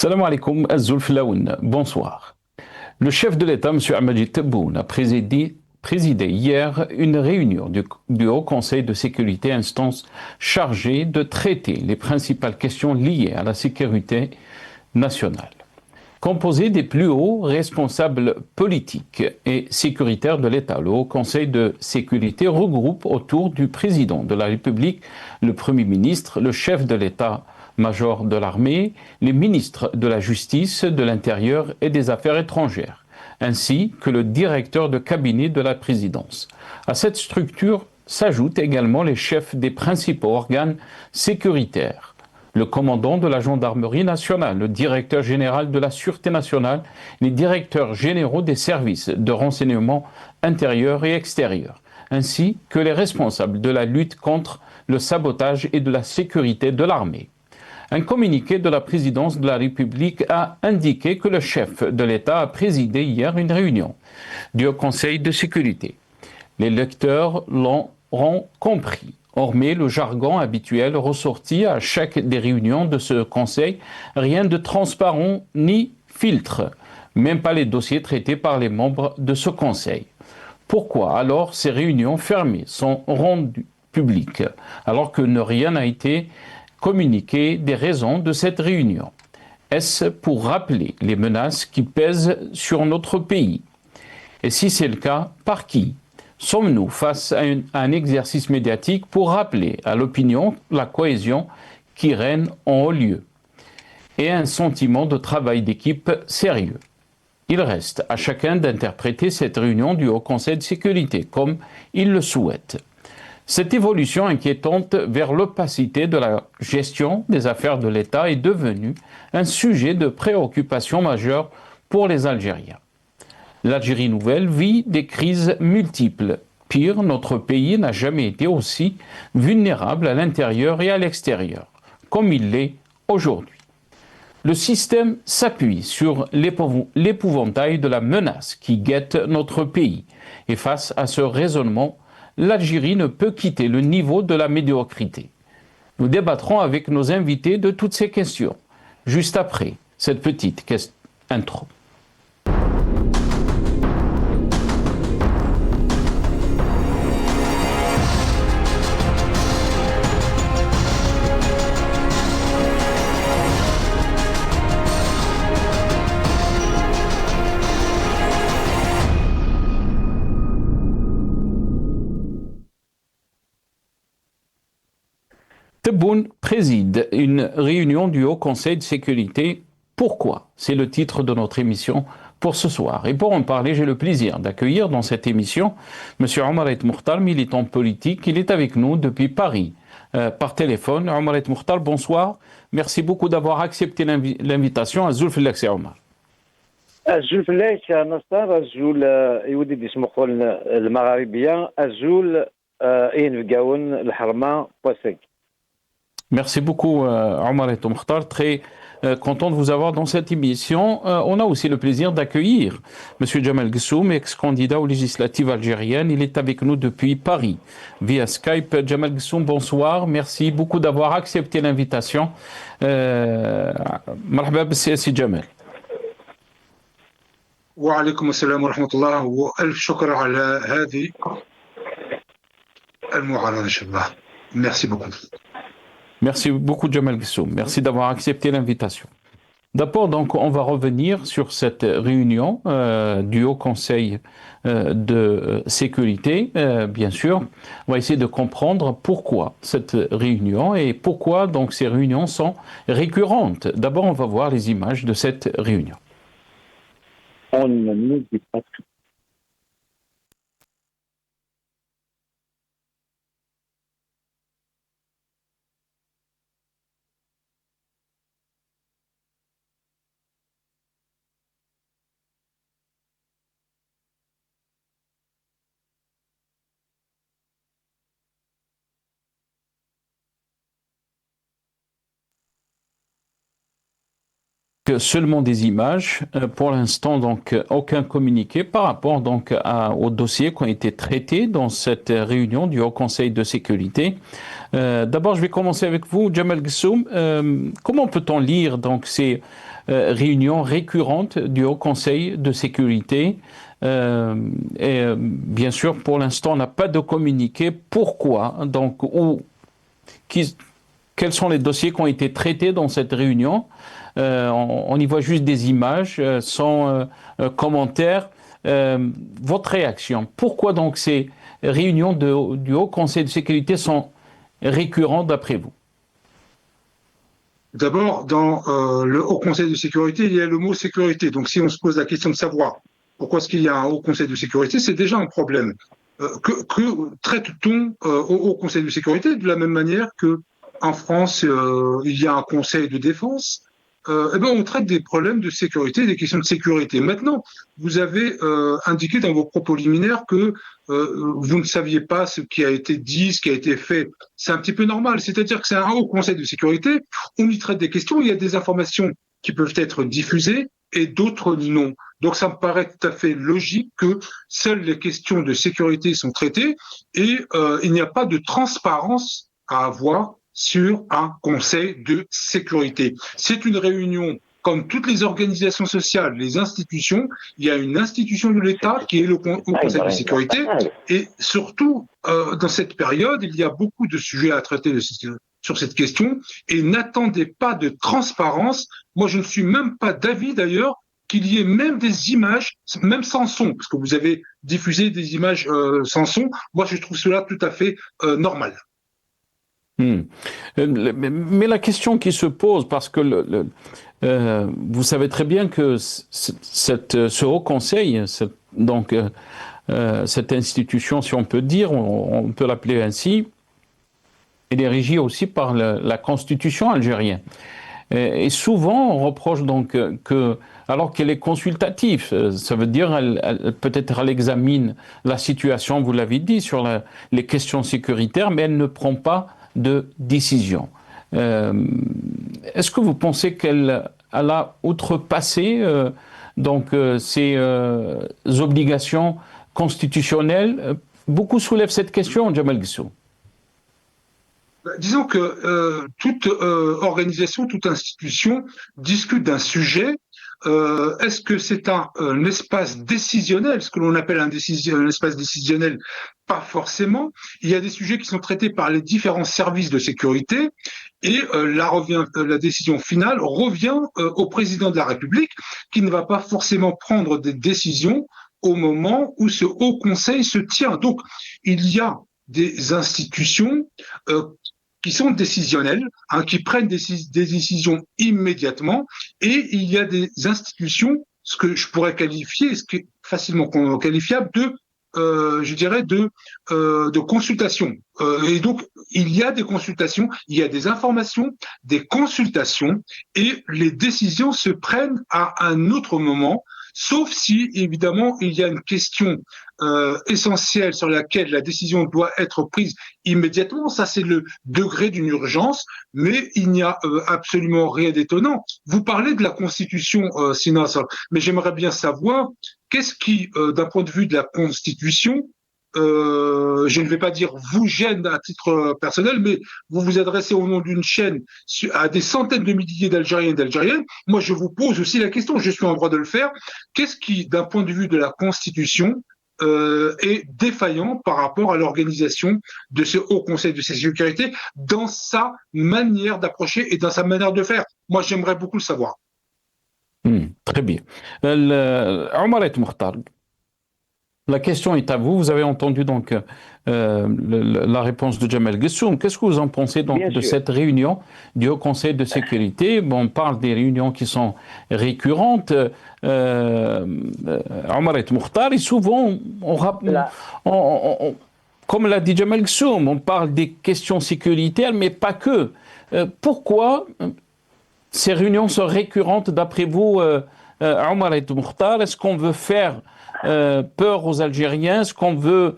Salam alaikum, Azul Filaoun. Bonsoir. Le chef de l'État, M. Ahmed Tebboune, a présidé hier une réunion du Haut Conseil de sécurité, instance chargée de traiter les principales questions liées à la sécurité nationale. Composé des plus hauts responsables politiques et sécuritaires de l'État, le Haut Conseil de sécurité regroupe autour du président de la République, le Premier ministre, le chef de l'État-major de l'armée, les ministres de la Justice, de l'Intérieur et des Affaires étrangères, ainsi que le directeur de cabinet de la présidence. À cette structure s'ajoutent également les chefs des principaux organes sécuritaires, le commandant de la gendarmerie nationale, le directeur général de la Sûreté nationale, les directeurs généraux des services de renseignement intérieur et extérieur, ainsi que les responsables de la lutte contre le sabotage et de la sécurité de l'armée. Un communiqué de la présidence de la République a indiqué que le chef de l'État a présidé hier une réunion du Conseil de sécurité. Les lecteurs l'auront compris. Hormis le jargon habituel ressorti à chaque des réunions de ce Conseil, rien de transparent ni filtre, même pas les dossiers traités par les membres de ce Conseil. Pourquoi alors ces réunions fermées sont rendues publiques, alors que rien n'a été communiqué des raisons de cette réunion? Est-ce pour rappeler les menaces qui pèsent sur notre pays? Et si c'est le cas, par qui? Sommes-nous face à un exercice médiatique pour rappeler à l'opinion la cohésion qui règne en haut lieu et un sentiment de travail d'équipe sérieux? Il reste à chacun d'interpréter cette réunion du Haut Conseil de sécurité comme il le souhaite. Cette évolution inquiétante vers l'opacité de la gestion des affaires de l'État est devenue un sujet de préoccupation majeure pour les Algériens. L'Algérie nouvelle vit des crises multiples. Pire, notre pays n'a jamais été aussi vulnérable à l'intérieur et à l'extérieur, comme il l'est aujourd'hui. Le système s'appuie sur l'épouvantail de la menace qui guette notre pays. Et face à ce raisonnement, l'Algérie ne peut quitter le niveau de la médiocrité. Nous débattrons avec nos invités de toutes ces questions, juste après cette petite intro. Tebboune préside une réunion du Haut Conseil de sécurité. Pourquoi? C'est le titre de notre émission pour ce soir. Et pour en parler, j'ai le plaisir d'accueillir dans cette émission M. Omar El Mokhtar, militant politique. Il est avec nous depuis Paris par téléphone. Omar El Mokhtar, bonsoir. Merci beaucoup d'avoir accepté l'invitation à Zulf El Omar. الجول فلاش نصر الجول يودي يسمقون المغاربيه الجول اين فقاون الحرمه بوسك. Merci beaucoup, Omar El Mokhtar. Très content de vous avoir dans cette émission. On a aussi le plaisir d'accueillir M. Jamal Ghessoum, ex-candidat aux législatives algériennes. Il est avec nous depuis Paris, via Skype. Jamal Ghessoum, bonsoir. Merci beaucoup d'avoir accepté l'invitation. Marhaba بالسياسي Jamal. وعليكم السلام ورحمة الله وألف شكر على هذه المعارضة إن شاء الله. Merci beaucoup. Merci beaucoup, Jamal Ghessoum. Merci d'avoir accepté l'invitation. D'abord, donc, on va revenir sur cette réunion du Haut Conseil de sécurité, bien sûr. On va essayer de comprendre pourquoi cette réunion et pourquoi donc ces réunions sont récurrentes. D'abord, on va voir les images de cette réunion. On ne dit pas tout. que seulement des images. Pour l'instant, donc, aucun communiqué par rapport donc aux dossiers qui ont été traités dans cette réunion du Haut Conseil de sécurité. D'abord, je vais commencer avec vous, Jamal Ghassoum. Comment peut-on lire donc ces réunions récurrentes du Haut Conseil de sécurité? Bien sûr, pour l'instant, on n'a pas de communiqué. Pourquoi? Donc, quels sont les dossiers qui ont été traités dans cette réunion? On y voit juste des images sans commentaire. Votre réaction? Pourquoi donc ces réunions du Haut Conseil de sécurité sont récurrentes d'après vous? D'abord, dans le Haut Conseil de sécurité, il y a le mot sécurité. Donc, si on se pose la question de savoir pourquoi est-ce qu'il y a un Haut Conseil de sécurité, c'est déjà un problème. Que traite-t-on au Haut Conseil de sécurité de la même manière que en France, il y a un Conseil de défense? Eh ben, on traite des problèmes de sécurité, des questions de sécurité. Maintenant, vous avez indiqué dans vos propos liminaires que vous ne saviez pas ce qui a été dit, ce qui a été fait. C'est un petit peu normal. C'est-à-dire que c'est un haut conseil de sécurité, on y traite des questions, il y a des informations qui peuvent être diffusées et d'autres non. Donc ça me paraît tout à fait logique que seules les questions de sécurité sont traitées et il n'y a pas de transparence à avoir sur un conseil de sécurité. C'est une réunion comme toutes les organisations sociales, les institutions. Il y a une institution de l'État qui est le Conseil de sécurité. Et surtout, dans cette période, il y a beaucoup de sujets à traiter sur cette question. Et n'attendez pas de transparence. Moi, je ne suis même pas d'avis d'ailleurs qu'il y ait même des images, même sans son, parce que vous avez diffusé des images sans son. Moi, je trouve cela tout à fait normal. Mais la question qui se pose, parce que vous savez très bien que ce Haut Conseil, cette institution, si on peut dire, on peut l'appeler ainsi, elle est régie aussi par la Constitution algérienne. Et souvent, on reproche donc que, alors qu'elle est consultative, ça veut dire peut-être elle examine la situation, vous l'avez dit, sur les questions sécuritaires, mais elle ne prend pas de décision. Est-ce que vous pensez qu'elle a outrepassé ces obligations constitutionnelles? Beaucoup soulèvent cette question, Jamal Ghassoum. Disons que toute organisation, toute institution discute d'un sujet. Est-ce que c'est un espace décisionnel, ce que l'on appelle un espace décisionnel? Pas forcément. Il y a des sujets qui sont traités par les différents services de sécurité et la décision finale revient au président de la République qui ne va pas forcément prendre des décisions au moment où ce Haut Conseil se tient. Donc, il y a des institutions qui sont décisionnelles, qui prennent des décisions immédiatement, et il y a des institutions, ce que je pourrais qualifier, ce qui est facilement qualifiable, je dirais, de consultation. Et donc, il y a des consultations, il y a des informations, des consultations, et les décisions se prennent à un autre moment, sauf si, évidemment, il y a une question essentielle sur laquelle la décision doit être prise immédiatement. Ça, c'est le degré d'une urgence, mais il n'y a absolument rien d'étonnant. Vous parlez de la Constitution, Sinas, mais j'aimerais bien savoir qu'est-ce qui, d'un point de vue de la Constitution, je ne vais pas dire vous gêne à titre personnel, mais vous vous adressez au nom d'une chaîne à des centaines de milliers d'Algériens et d'Algériennes. Moi, je vous pose aussi la question, je suis en droit de le faire. Qu'est-ce qui, d'un point de vue de la Constitution, est défaillant par rapport à l'organisation de ce Haut Conseil de sécurité dans sa manière d'approcher et dans sa manière de faire? Moi, j'aimerais beaucoup le savoir. Très bien. Omar El Mokhtar, la question est à vous. Vous avez entendu donc la réponse de Jamal Ghassoum. Qu'est-ce que vous en pensez donc de cette réunion du Haut Conseil de sécurité? Bon, on parle des réunions qui sont récurrentes. Omar El Mokhtar, et souvent, comme l'a dit Jamal Ghassoum, on parle des questions sécuritaires, mais pas que. Pourquoi ces réunions sont récurrentes d'après vous, Omar El Mokhtar? Est-ce qu'on veut faire peur aux Algériens? Est-ce qu'on veut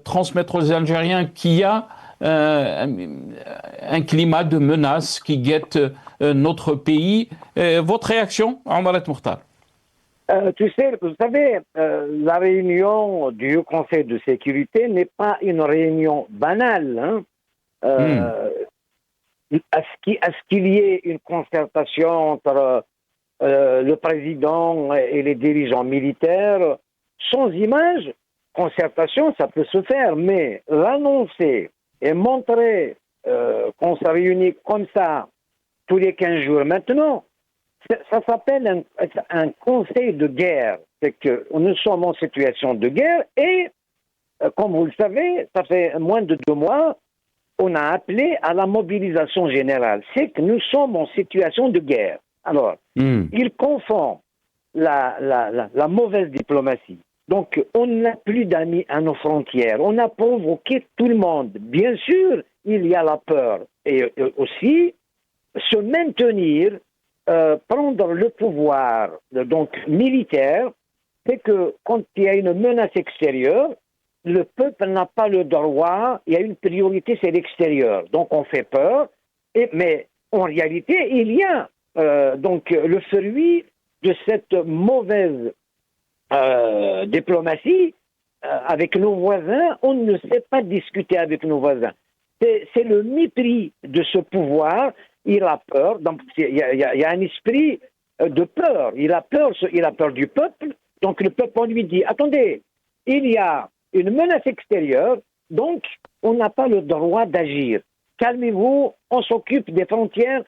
transmettre aux Algériens qu'il y a un climat de menace qui guette notre pays. Votre réaction, Omaret Mokhtar? Tu sais, vous savez, la réunion du Conseil de sécurité n'est pas une réunion banale. Hein. Est-ce qu'il y ait une concertation entre le président et les dirigeants militaires? Sans image, concertation, ça peut se faire, mais l'annoncer et montrer qu'on se réunit comme ça tous les 15 jours maintenant, ça s'appelle un conseil de guerre. C'est que nous sommes en situation de guerre et, comme vous le savez, ça fait moins de 2 mois, on a appelé à la mobilisation générale. C'est que nous sommes en situation de guerre. Alors, il confond la mauvaise diplomatie. Donc, on n'a plus d'amis à nos frontières. On a provoqué tout le monde. Bien sûr, il y a la peur. Et aussi, se maintenir, prendre le pouvoir donc militaire, c'est que quand il y a une menace extérieure, le peuple n'a pas le droit, il y a une priorité, c'est l'extérieur. Donc on fait peur, mais en réalité, il y a donc le fruit de cette mauvaise diplomatie avec nos voisins. On ne sait pas discuter avec nos voisins. C'est le mépris de ce pouvoir. Il a peur, donc il y a un esprit de peur. Il a peur du peuple. Donc le peuple, on lui dit, attendez, il y a une menace extérieure, donc on n'a pas le droit d'agir. Calmez-vous, on s'occupe des frontières.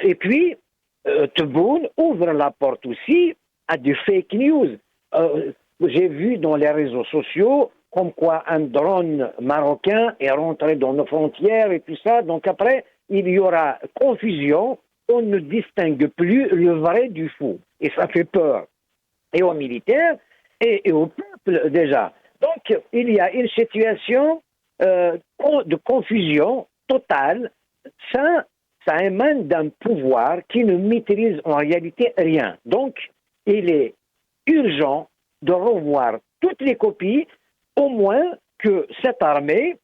Et puis, Tebboune ouvre la porte aussi à des fake news. J'ai vu dans les réseaux sociaux comme quoi un drone marocain est rentré dans nos frontières et tout ça. Donc après, il y aura confusion. On ne distingue plus le vrai du faux. Et ça fait peur. Et aux militaires et au peuple déjà. Donc, il y a une situation de confusion totale. Ça émane d'un pouvoir qui ne maîtrise en réalité rien. Donc, il est urgent de revoir toutes les copies, au moins que cette armée,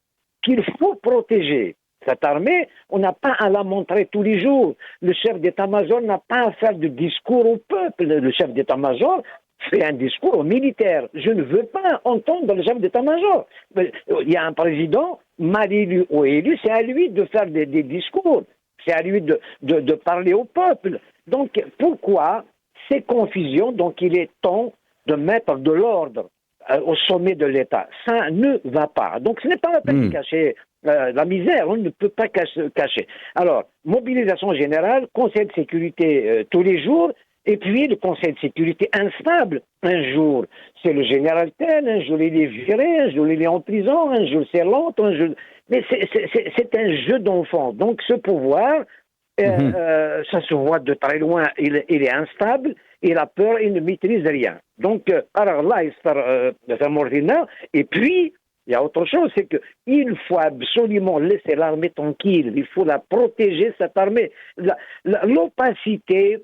qu'il faut protéger. Cette armée, on n'a pas à la montrer tous les jours. Le chef d'état-major n'a pas à faire de discours au peuple. Le chef d'état-major fait un discours aux militaires. Je ne veux pas entendre le chef d'état-major. Il y a un président, mal élu ou élu, c'est à lui de faire des discours. C'est à lui de parler au peuple. Donc, pourquoi ces confusions? Donc, il est temps de mettre de l'ordre au sommet de l'État. Ça ne va pas. Donc, ce n'est pas la peine de cacher la misère. On ne peut pas cacher. Alors, mobilisation générale, Conseil de sécurité tous les jours, et puis le Conseil de sécurité instable. Un jour, c'est le général tel, un jour il est viré, un jour il est en prison, un jour c'est l'autre, un jour... Mais c'est un jeu d'enfant. Donc ce pouvoir, ça se voit de très loin, il est instable, il a peur, il ne maîtrise rien. Donc, alors là, il se fait et puis, il y a autre chose, c'est qu'il faut absolument laisser l'armée tranquille, il faut la protéger, cette armée. L'opacité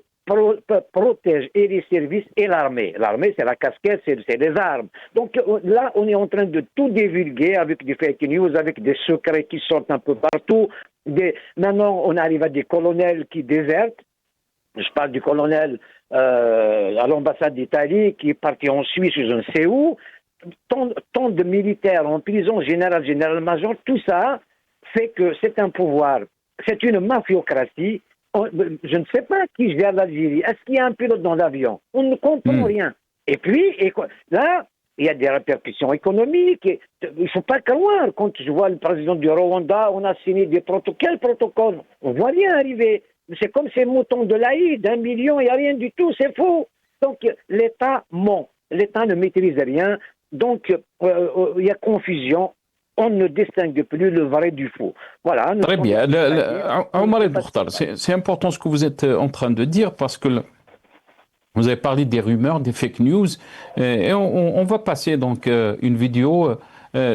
protège et les services et l'armée. L'armée, c'est la casquette, c'est les armes. Donc là, on est en train de tout divulguer avec des fake news, avec des secrets qui sortent un peu partout. Maintenant, on arrive à des colonels qui désertent. Je parle du colonel à l'ambassade d'Italie qui est parti en Suisse, je ne sais où. Tant de militaires en prison, général-major, tout ça fait que c'est un pouvoir. C'est une mafiocratie. Je ne sais pas qui gère l'Algérie. Est-ce qu'il y a un pilote dans l'avion? On ne comprend rien. Et puis, là, il y a des répercussions économiques. Il ne faut pas croire. Quand je vois le président du Rwanda, on a signé des protocoles. Quel protocole? On ne voit rien arriver. C'est comme ces moutons de l'Aïd, 1 million, il n'y a rien du tout, c'est faux. Donc, l'État ment. L'État ne maîtrise rien. Donc, il y a confusion. On ne distingue plus le vrai du faux. Voilà. Très bien. Omaret Mokhtar, c'est important ce que vous êtes en train de dire parce que vous avez parlé des rumeurs, des fake news. Et on va passer donc une vidéo.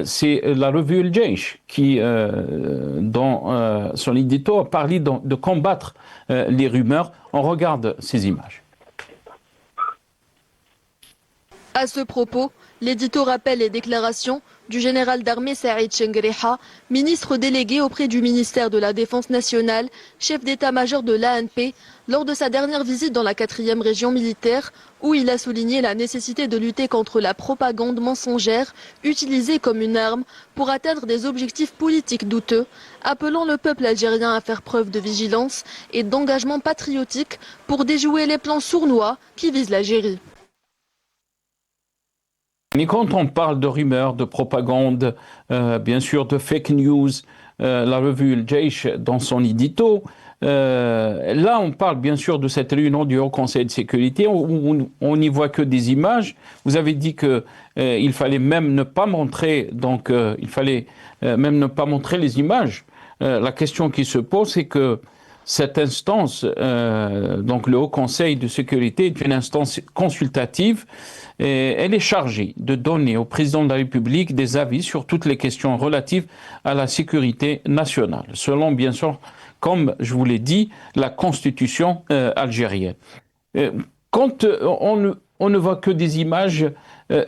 C'est la revue El Jaish qui, dans son édito, a parlé de combattre les rumeurs. On regarde ces images. À ce propos, l'édito rappelle les déclarations du général d'armée Saïd Chengreha, ministre délégué auprès du ministère de la Défense nationale, chef d'état-major de l'ANP, lors de sa dernière visite dans la 4e région militaire, où il a souligné la nécessité de lutter contre la propagande mensongère utilisée comme une arme pour atteindre des objectifs politiques douteux, appelant le peuple algérien à faire preuve de vigilance et d'engagement patriotique pour déjouer les plans sournois qui visent l'Algérie. Et quand on parle de rumeurs, de propagande, bien sûr de fake news, la revue El Jaish dans son édito, là on parle bien sûr de cette réunion du Haut Conseil de sécurité où on n'y voit que des images. Vous avez dit que il fallait même ne pas montrer, donc il fallait même ne pas montrer les images. La question qui se pose, c'est que cette instance, donc le Haut Conseil de sécurité, est une instance consultative et elle est chargée de donner au président de la République des avis sur toutes les questions relatives à la sécurité nationale, selon bien sûr, comme je vous l'ai dit, la constitution algérienne. Quand on ne voit que des images,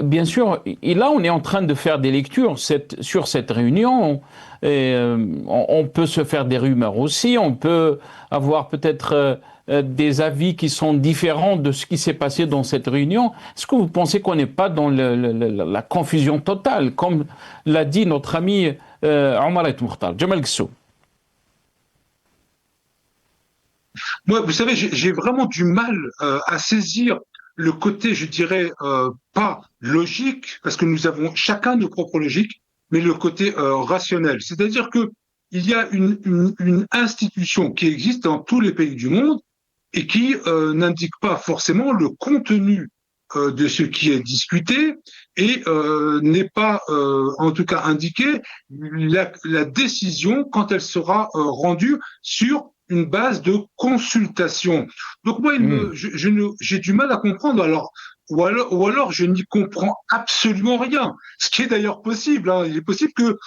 bien sûr, et là on est en train de faire des lectures sur cette réunion. On peut se faire des rumeurs aussi, on peut avoir peut-être des avis qui sont différents de ce qui s'est passé dans cette réunion. Est-ce que vous pensez qu'on n'est pas dans la confusion totale, comme l'a dit notre ami Omar El Mokhtar? Jamal Ghessou. Moi, vous savez, j'ai vraiment du mal à saisir le côté, je dirais, pas logique, parce que nous avons chacun nos propres logiques, mais le côté rationnel. C'est-à-dire que il y a une institution qui existe dans tous les pays du monde et qui n'indique pas forcément le contenu de ce qui est discuté et n'est pas, en tout cas, indiqué la décision quand elle sera rendue sur une base de consultation. Donc moi, j'ai du mal à comprendre. Ou alors je n'y comprends absolument rien. Ce qui est d'ailleurs possible. Hein. Il est possible que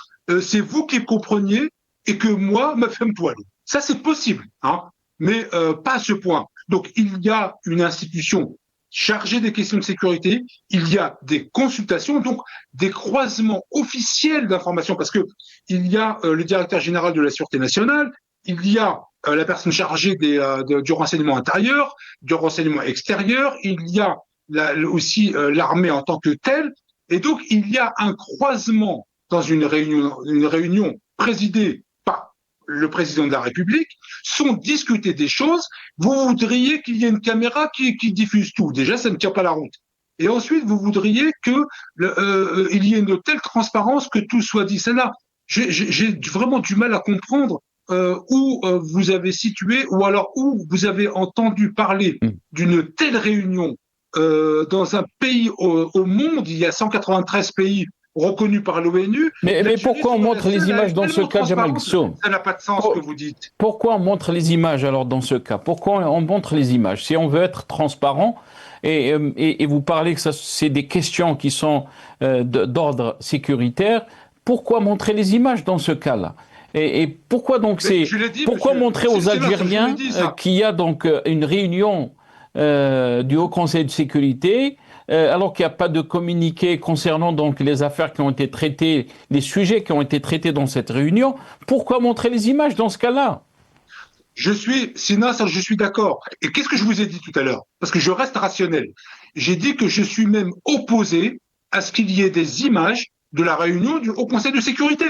c'est vous qui compreniez et que moi, ma femme poil. Ça, c'est possible, hein. Mais pas à ce point. Donc il y a une institution chargée des questions de sécurité. Il y a des consultations, donc des croisements officiels d'informations, parce que il y a le directeur général de la Sûreté nationale. Il y a la personne chargée du renseignement intérieur, du renseignement extérieur, il y a aussi l'armée en tant que telle, et donc il y a un croisement dans une réunion présidée par le président de la République, sont discutées des choses. Vous voudriez qu'il y ait une caméra qui diffuse tout. Déjà, ça ne tient pas la route. Et ensuite, vous voudriez que il y ait une telle transparence que tout soit dit. C'est là, j'ai vraiment du mal à comprendre où vous avez situé ou alors où vous avez entendu parler d'une telle réunion dans un pays au monde. Il y a 193 pays reconnus par l'ONU. Mais pourquoi on montre les images dans ce cas, Jamal Ghessou? Ça n'a pas de sens ce que vous dites. Pourquoi on montre les images alors dans ce cas? Pourquoi on montre les images? Si on veut être transparent et vous parlez que c'est des questions qui sont d'ordre sécuritaire, pourquoi montrer les images dans ce cas-là? Et pourquoi donc pourquoi montrer aux Algériens qu'il y a donc une réunion du Haut Conseil de sécurité alors qu'il n'y a pas de communiqué concernant donc les affaires qui ont été traitées, les sujets qui ont été traités dans cette réunion? Pourquoi montrer les images dans ce cas-là? Sinon, je suis d'accord. Et qu'est-ce que je vous ai dit tout à l'heure? Parce que je reste rationnel. J'ai dit que je suis même opposé à ce qu'il y ait des images de la réunion du Haut Conseil de sécurité.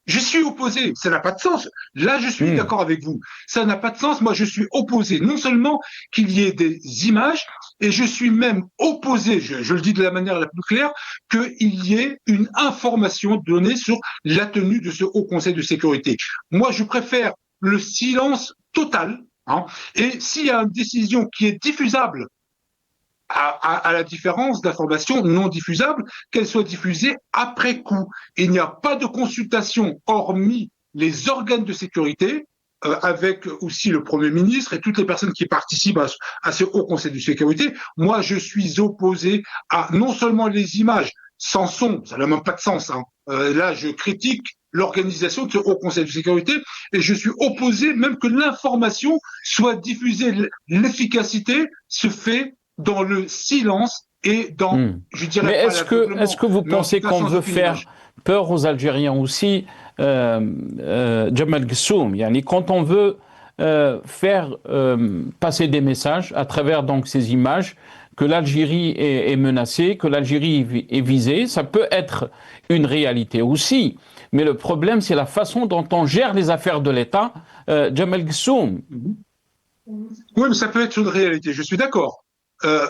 Je suis opposé, ça n'a pas de sens. Là, je suis d'accord avec vous. Ça n'a pas de sens. Moi, je suis opposé non seulement qu'il y ait des images, et je suis même opposé, je le dis de la manière la plus claire, qu'il y ait une information donnée sur la tenue de ce Haut Conseil de sécurité. Moi, je préfère le silence total, hein, et s'il y a une décision qui est diffusable, à la différence d'informations non diffusables, qu'elles soient diffusées après coup. Il n'y a pas de consultation hormis les organes de sécurité, avec aussi le Premier ministre et toutes les personnes qui participent à ce Haut Conseil de sécurité. Moi, je suis opposé à non seulement les images sans son, ça n'a même pas de sens, hein. Là, je critique l'organisation de ce Haut Conseil de sécurité et je suis opposé même que l'information soit diffusée. L'efficacité se fait dans le silence et dans, je dirais Mais pas est-ce que vous mais en pensez tout cas qu'on sans veut aucune faire image. peur aux Algériens aussi, Jamal Ghassoum, yani quand on veut faire passer des messages à travers donc ces images que l'Algérie est menacée, que l'Algérie est visée, ça peut être une réalité aussi. Mais le problème, c'est la façon dont on gère les affaires de l'État. Jamal Ghassoum. Oui, mais ça peut être une réalité, je suis d'accord.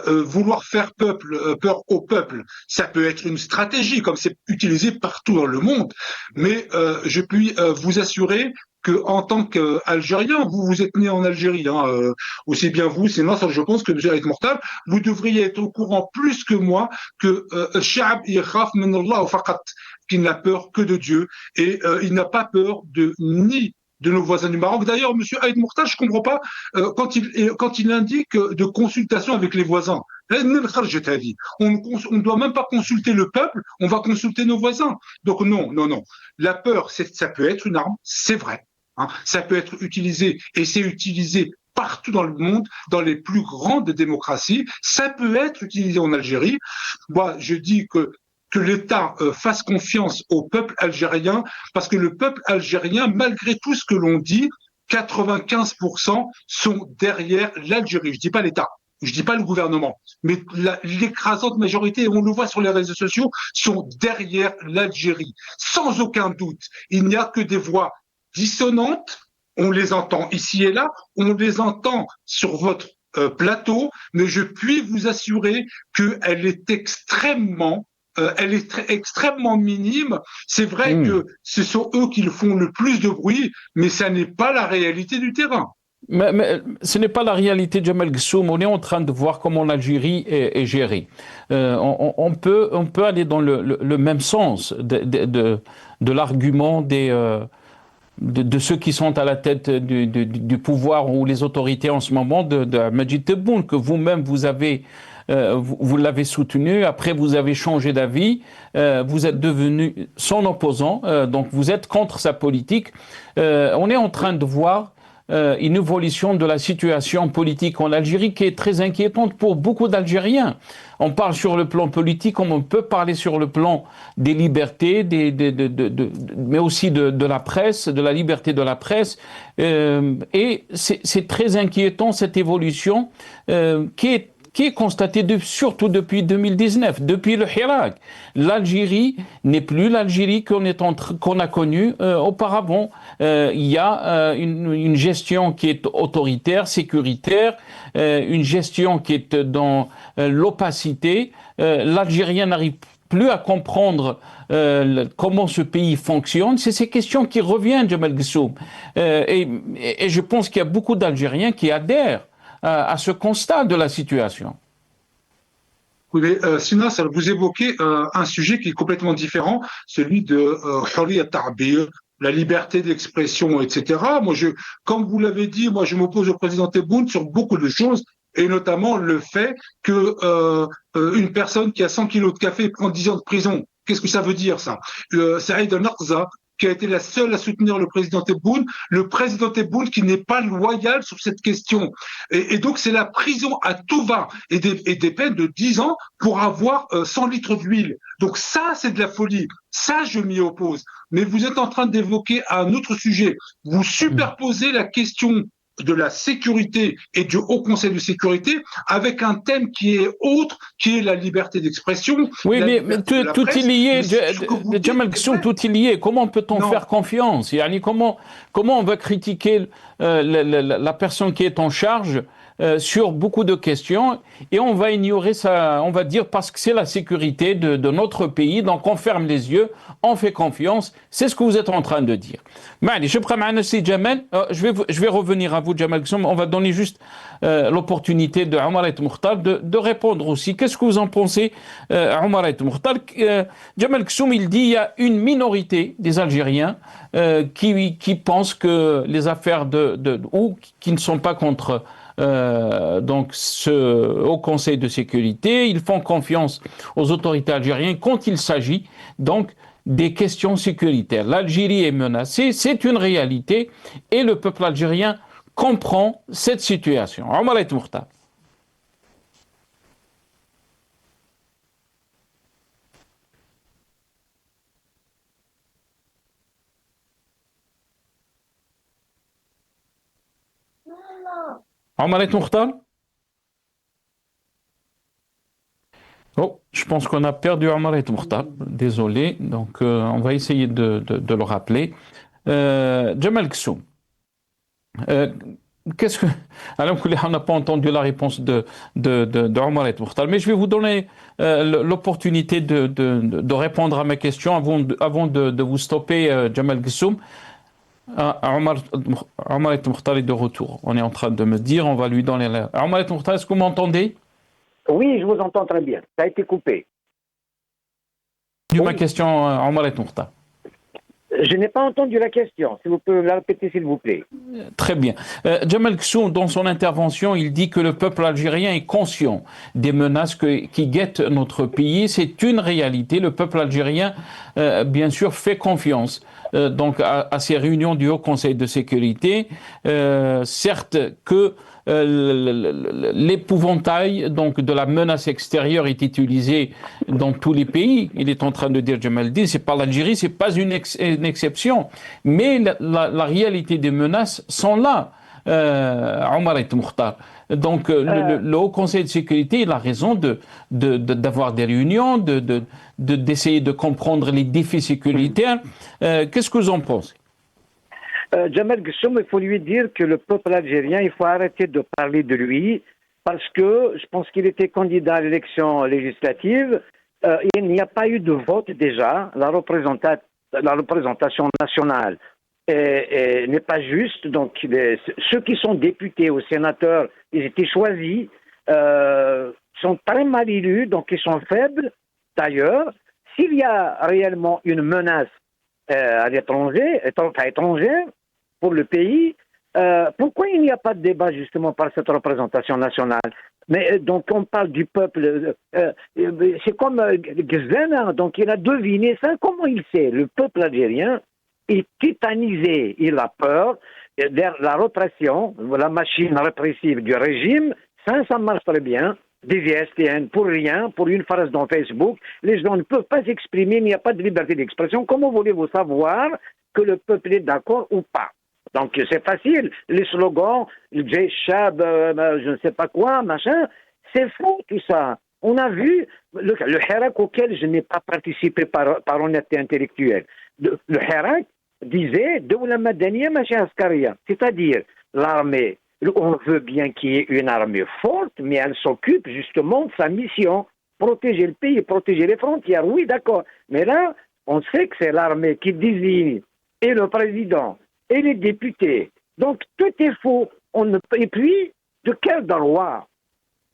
Vouloir faire peur au peuple, ça peut être une stratégie, comme c'est utilisé partout dans le monde. Mais je puis vous assurer que en tant qu'Algérien, vous êtes né en Algérie, hein, aussi bien vous, c'est moi, je pense que M. Aït Mortal, vous devriez être au courant plus que moi que Sha'ab yakhaf min Allah faqat, qu'il n'a peur que de Dieu et il n'a pas peur de ni de nos voisins du Maroc. D'ailleurs, M. Aït Mortal, je comprends pas quand il indique de consultation avec les voisins. On ne doit même pas consulter le peuple, on va consulter nos voisins. Donc non, non, non. La peur, ça peut être une arme, c'est vrai. Hein. Ça peut être utilisé et c'est utilisé partout dans le monde, dans les plus grandes démocraties. Ça peut être utilisé en Algérie. Moi, je dis que l'État fasse confiance au peuple algérien, parce que le peuple algérien, malgré tout ce que l'on dit, 95% sont derrière l'Algérie. Je dis pas l'État, je dis pas le gouvernement, mais l'écrasante majorité, et on le voit sur les réseaux sociaux, sont derrière l'Algérie. Sans aucun doute, il n'y a que des voix dissonantes, on les entend ici et là, on les entend sur votre plateau, mais je puis vous assurer qu'elle est extrêmement minime. C'est vrai que ce sont eux qui font le plus de bruit, mais ça n'est pas la réalité du terrain. Mais ce n'est pas la réalité, Jamal Ghassoum. On est en train de voir comment l'Algérie est gérée. On peut aller dans le même sens de l'argument de ceux qui sont à la tête du pouvoir ou les autorités en ce moment de Majid Tebboune, que vous-même vous l'avez soutenu, après vous avez changé d'avis, vous êtes devenu son opposant, donc vous êtes contre sa politique. On est en train de voir une évolution de la situation politique en Algérie qui est très inquiétante pour beaucoup d'Algériens. On parle sur le plan politique, comme on peut parler sur le plan des libertés, mais aussi de la presse, de la liberté de la presse. Et c'est très inquiétant cette évolution qui est constatée surtout depuis 2019, depuis le Hirak. L'Algérie n'est plus l'Algérie qu'on a connue auparavant. Il y a une gestion qui est autoritaire, sécuritaire, une gestion qui est dans l'opacité. L'Algérien n'arrive plus à comprendre comment ce pays fonctionne. C'est ces questions qui reviennent, Jamal Ghassoum. Et je pense qu'il y a beaucoup d'Algériens qui adhèrent à ce constat de la situation. Oui, mais Sina, vous évoquez un sujet qui est complètement différent, celui de Hurriyat Ta'bir, la liberté d'expression, etc. Comme vous l'avez dit, moi je m'oppose au président Tebboune sur beaucoup de choses, et notamment le fait que une personne qui a 100 kilos de café prend 10 ans de prison. Qu'est-ce que ça veut dire, ça? Saïd Al-Naqza, qui a été la seule à soutenir le président Tebboune qui n'est pas loyal sur cette question. Et donc, c'est la prison à tout va et des peines de 10 ans pour avoir 100 litres d'huile. Donc ça, c'est de la folie. Ça, je m'y oppose. Mais vous êtes en train d'évoquer un autre sujet. Vous superposez la question de la sécurité et du Haut Conseil de sécurité avec un thème qui est autre, qui est la liberté d'expression. Oui, mais tout est lié, Jamal Ghassoum, tout est lié. Comment peut-on faire confiance? Comment on va critiquer la personne qui est en charge sur beaucoup de questions et on va ignorer ça, on va dire parce que c'est la sécurité de notre pays, donc on ferme les yeux, on fait confiance, c'est ce que vous êtes en train de dire. Je vais revenir à vous, Jamal Ghassoum, on va donner juste l'opportunité de Omar Aït Mortal de répondre aussi. Qu'est-ce que vous en pensez, Omar Aït Mortal? Jamal Ghassoum, il dit il y a une minorité des Algériens qui pensent que les affaires ou qui ne sont pas contre donc au Conseil de sécurité, ils font confiance aux autorités algériennes quand il s'agit donc des questions sécuritaires. L'Algérie est menacée, c'est une réalité et le peuple algérien comprend cette situation. Omar Aït Mortal. Omar El Mokhtar? Oh, je pense qu'on a perdu Omar El Mokhtar. Désolé. Donc, on va essayer de le rappeler. Jamal Ksou. Euh, Qu'est-ce que. Alors, on n'a pas entendu la réponse de Omar El Mokhtar, mais je vais vous donner l'opportunité de répondre à mes questions avant de vous stopper, Jamal Ksou. Omar El Mokhtar est de retour. On est en train de me dire, on va lui donner l'air. Omar El Mokhtar, est-ce que vous m'entendez? Oui, je vous entends très bien. Ça a été coupé. Ma question, Omar El Mokhtar. Je n'ai pas entendu la question. Si vous pouvez la répéter, s'il vous plaît. Très bien. Jamal Ksou, dans son intervention, il dit que le peuple algérien est conscient des menaces qui guettent notre pays. C'est une réalité. Le peuple algérien, bien sûr, fait confiance donc à ces réunions du Haut Conseil de sécurité. Certes que l'épouvantail donc de la menace extérieure est utilisé dans tous les pays. Il est en train de dire Jamal Din, c'est pas l'Algérie, c'est pas une exception, mais la réalité des menaces sont là. Omar El Mokhtar. Donc le Haut Conseil de sécurité il a raison d'avoir des réunions, d'essayer de comprendre les défis sécuritaires. Qu'est-ce que vous en pensez? Jamal Ghassoum, il faut lui dire que le peuple algérien, il faut arrêter de parler de lui parce que je pense qu'il était candidat à l'élection législative. Il n'y a pas eu de vote déjà. La représentation nationale n'est pas juste. Donc, ceux qui sont députés ou sénateurs, ils étaient choisis, sont très mal élus, donc ils sont faibles. D'ailleurs, s'il y a réellement une menace à l'étranger, étrangère, pour le pays, pourquoi il n'y a pas de débat justement par cette représentation nationale? Mais donc on parle du peuple, c'est comme Ghazana, donc il a deviné ça. Comment il sait? Le peuple algérien est tétanisé, il a peur, la répression, la machine répressive du régime, ça marche très bien. Des VSTN pour rien, pour une phrase dans Facebook, les gens ne peuvent pas s'exprimer, il n'y a pas de liberté d'expression. Comment voulez-vous savoir que le peuple est d'accord ou pas? Donc c'est facile, les slogans, le Jay Shab, je ne sais pas quoi, machin, c'est faux tout ça. On a vu le Hirak auquel je n'ai pas participé par honnêteté intellectuelle. Le Hirak disait Dawla Madaniya Macha Askariya, c'est-à-dire l'armée. On veut bien qu'il y ait une armée forte, mais elle s'occupe justement de sa mission, protéger le pays, protéger les frontières. Oui, d'accord. Mais là, on sait que c'est l'armée qui désigne, et le président, et les députés. Donc, tout est faux. Et puis, de quel droit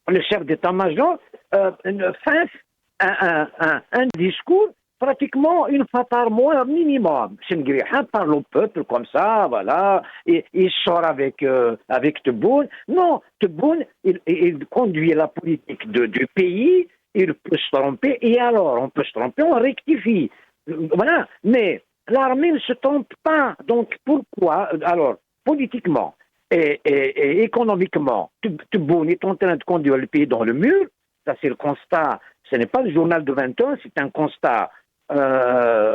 le chef d'état-major fasse un discours pratiquement une fois par mois minimum. Chengriha parle au peuple comme ça, voilà, et il sort avec Tebboune. Non, Tebboune, il conduit la politique du pays, il peut se tromper, et alors, on peut se tromper, on rectifie. Voilà, mais l'armée ne se trompe pas. Donc, pourquoi, alors, politiquement et économiquement, Tebboune est en train de conduire le pays dans le mur, ça c'est le constat, ce n'est pas le journal de 20 ans, c'est un constat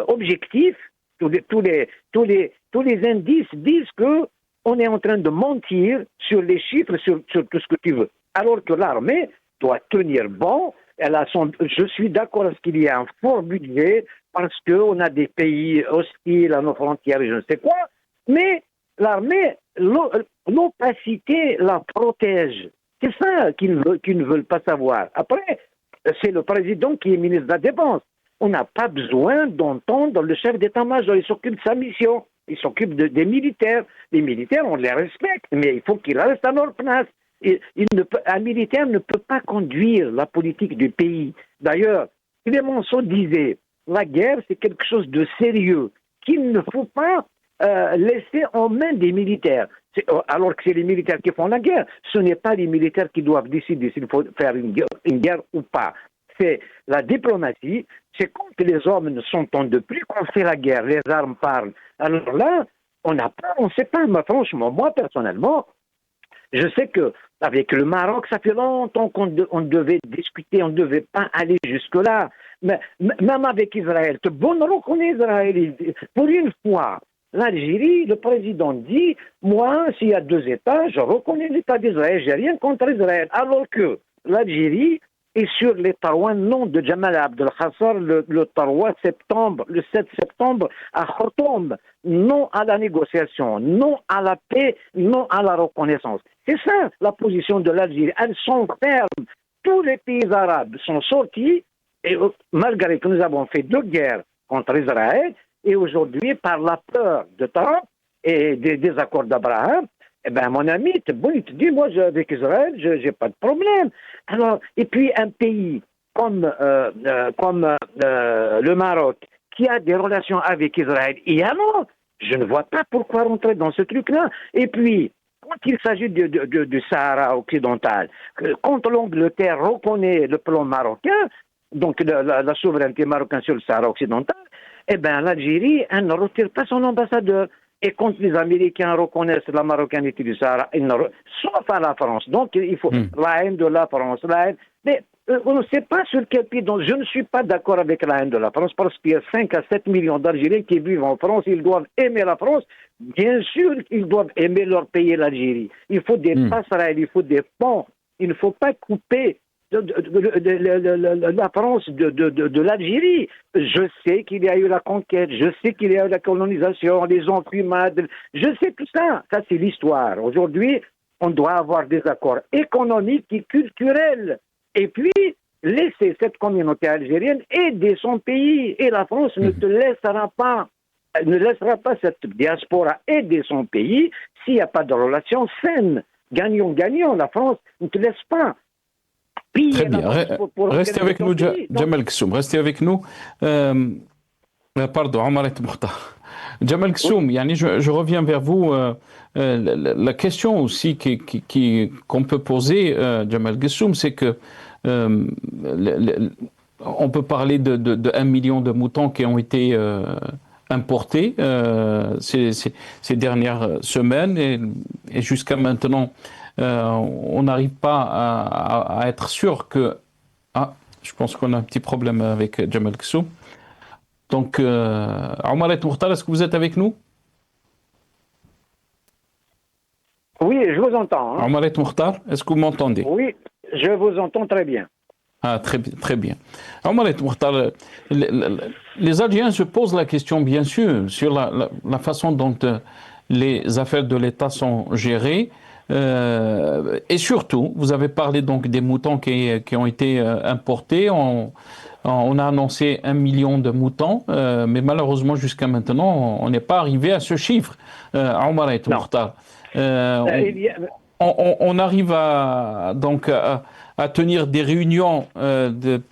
objectif. Tous les indices disent que on est en train de mentir sur les chiffres, sur tout ce que tu veux. Alors que l'armée doit tenir bon. Je suis d'accord à ce qu'il y ait un fort budget parce qu'on a des pays hostiles à nos frontières et je ne sais quoi. Mais l'armée, l'opacité la protège. C'est ça qu'ils ne veulent pas savoir. Après, c'est le président qui est ministre de la Défense. On n'a pas besoin d'entendre le chef d'état-major. Il s'occupe de sa mission. Il s'occupe des militaires. Les militaires, on les respecte, mais il faut qu'ils restent à leur place. Un militaire ne peut pas conduire la politique du pays. D'ailleurs, Clémenceau disait, la guerre, c'est quelque chose de sérieux qu'il ne faut pas laisser en main des militaires. Alors que c'est les militaires qui font la guerre. Ce n'est pas les militaires qui doivent décider s'il faut faire une guerre ou pas. C'est la diplomatie, c'est quand les hommes ne s'entendent plus qu'on fait la guerre, les armes parlent. Alors là, on ne sait pas, mais franchement, moi personnellement, je sais que avec le Maroc, ça fait longtemps qu'on devait discuter, on ne devait pas aller jusque-là. Mais même avec Israël, Tebboune reconnaît Israël. Pour une fois, l'Algérie, le président dit, moi, s'il y a deux États, je reconnais l'État d'Israël, j'ai rien contre Israël. Alors que l'Algérie est sur les tarouins non de Jamal Abdel Khassar le 3 septembre, le 7 septembre à Khartoum. Non à la négociation, non à la paix, non à la reconnaissance. C'est ça la position de l'Algérie. Elles sont fermes. Tous les pays arabes sont sortis, et malgré que nous avons fait deux guerres contre Israël, et aujourd'hui, par la peur de Trump et des accords d'Abraham, eh ben, mon ami, il te dit, moi, avec Israël, je n'ai pas de problème. Alors, et puis, un pays comme le Maroc, qui a des relations avec Israël, et alors, je ne vois pas pourquoi rentrer dans ce truc-là. Et puis, quand il s'agit du Sahara occidental, quand l'Angleterre reconnaît le plan marocain, donc la souveraineté marocaine sur le Sahara occidental, eh bien, l'Algérie, elle ne retire pas son ambassadeur. Et quand les Américains reconnaissent la marocanité du Sahara, sauf à la France. Donc, il faut la haine de la France, la haine. Mais on ne sait pas sur quel pied. Donc, je ne suis pas d'accord avec la haine de la France parce qu'il y a 5 à 7 millions d'Algériens qui vivent en France. Ils doivent aimer la France. Bien sûr, ils doivent aimer leur pays, l'Algérie. Il faut des passerelles, il faut des ponts. Il ne faut pas couper la France de l'Algérie. Je sais qu'il y a eu la conquête, je sais qu'il y a eu la colonisation, les enfumades, je sais tout ça. Ça, c'est l'histoire. Aujourd'hui, on doit avoir des accords économiques et culturels. Et puis, laisser cette communauté algérienne aider son pays. Et la France ne laissera pas cette diaspora aider son pays s'il n'y a pas de relations saines. Gagnons-gagnons. La France ne te laisse pas. Très bien. Restez avec nous, Jamal Kssoum. Restez avec nous. Pardon, Omar Mokhtar. Jamal Kssoum, je reviens vers vous. La question aussi qu'on peut poser, Jamal Kssoum, c'est que on peut parler de 1 million de moutons qui ont été importés ces dernières semaines et jusqu'à maintenant. On n'arrive pas à être sûr que... Ah, je pense qu'on a un petit problème avec Jamal Kssoum. Donc, Omar Mokhtar, est-ce que vous êtes avec nous? Oui, je vous entends. Omar Mokhtar, est-ce que vous m'entendez? Oui, je vous entends très bien. Ah, très bien. Omar Mokhtar, les Algériens se posent la question, bien sûr, sur la façon dont les affaires de l'État sont gérées. Et surtout, vous avez parlé donc des moutons qui ont été importés. On a annoncé 1 million de moutons, mais malheureusement jusqu'à maintenant, on n'est pas arrivé à ce chiffre. Omar Mokhtar, on arrive à tenir des réunions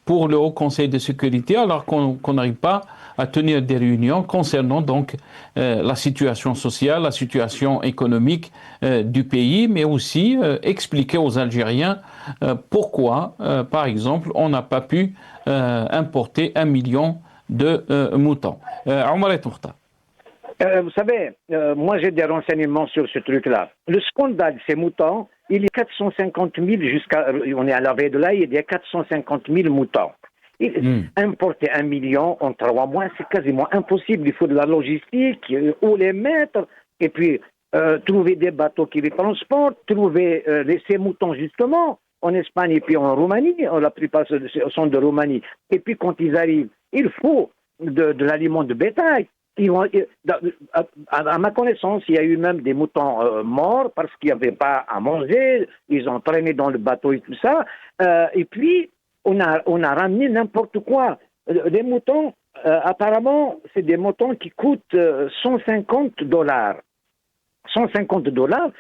pour le Haut Conseil de sécurité, alors qu'on n'arrive pas à tenir des réunions concernant donc la situation sociale, la situation économique du pays, mais aussi expliquer aux Algériens pourquoi, par exemple, on n'a pas pu importer 1 million de moutons. Omar Mokhtar. Vous savez, moi j'ai des renseignements sur ce truc-là. Le scandale de ces moutons, il y a 450 000 on est à la veille de là, il y a 450 000 moutons. Importer 1 million en 3 mois, c'est quasiment impossible. Il faut de la logistique, où les mettre, et puis trouver des bateaux qui les transportent, trouver ces moutons justement en Espagne et puis en Roumanie, la plupart sont de Roumanie. Et puis quand ils arrivent, il faut de l'aliment de bétail. À ma connaissance, il y a eu même des moutons morts parce qu'il n'y avait pas à manger, ils ont traîné dans le bateau et tout ça. Et puis, on a ramené n'importe quoi. Les moutons, apparemment, c'est des moutons qui coûtent $150. $150,